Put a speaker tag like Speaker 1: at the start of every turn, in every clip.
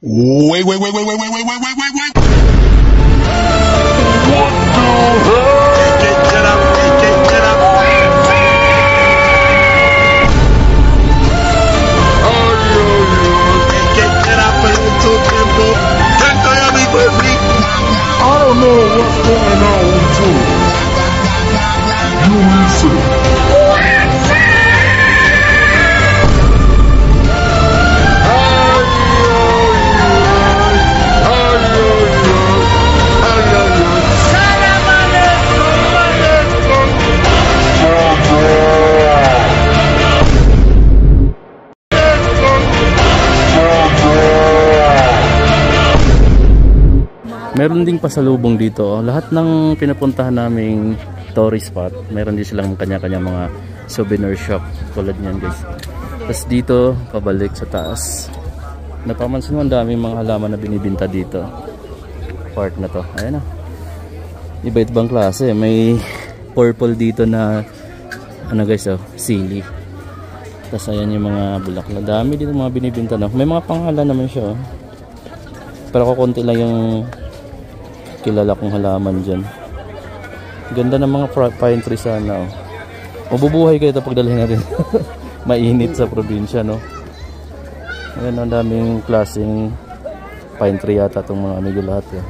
Speaker 1: Wait, wait, wait, wait, wait, wait, wait, wait, wait, wait, wait. What the hell? Get up, get up. Get up a little tempo. Can't tell me quickly. I don't know what's going on with you. You listen.
Speaker 2: Meron ding pasalubong dito. Lahat ng pinapuntahan naming tourist spot, meron din silang kanya-kanya mga souvenir shop tulad niyan, guys. Tapos dito, pabalik sa taas. Napamansin mo ang daming mga halaman na binibinta dito. Part na to. Ayan na. Iba-iba bang klase. May purple dito na ano, guys, oh, sili. Tapos ayan yung mga bulaklak. Dami dito mga binibinta na. May mga pangalan naman siya, oh. Pero kukunti lang yung kilala kong halaman dyan. Ganda ng mga pine tree sana, oh. Mabubuhay kayo ito pagdalhin natin. Mainit sa probinsya, no? Ayan, ang daming klaseng pine tree yata itong mga amigo lahat, eh.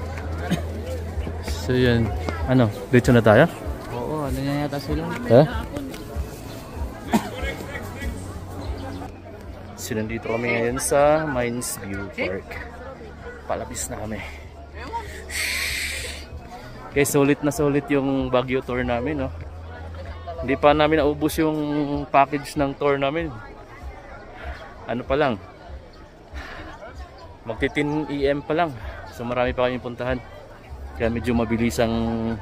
Speaker 2: So yan. Ano? Dito na tayo?
Speaker 3: Oo, ano na yata sila?
Speaker 2: Eh? So nandito kami ngayon sa Mines View Park. Palabis na kami. Okay, sulit na sulit yung Baguio tour namin, no? Hindi pa namin naubos yung package ng tour namin. Ano pa lang, magti-10 AM pa lang. So marami pa kaming puntahan. Kaya medyo mabilis ang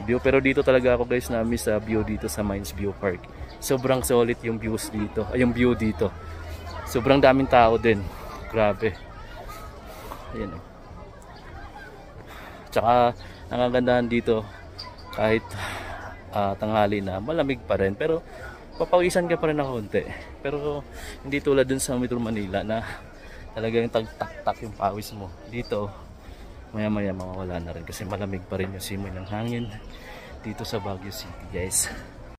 Speaker 2: view. Pero dito talaga ako, guys, na-miss sa view dito sa Mines View Park. Sobrang solid yung views dito. Ay, yung view dito. Sobrang daming tao din. Grabe. Ayan, oh. Tsaka nangagandahan dito kahit tanghali na, malamig pa rin, pero papawisan ka pa rin ng konti. Pero hindi tulad dun sa Metro Manila na talagang tag-tak-tak yung pawis mo. Dito maya maya mawawala na rin kasi malamig pa rin yung simoy ng hangin dito sa Baguio City, guys.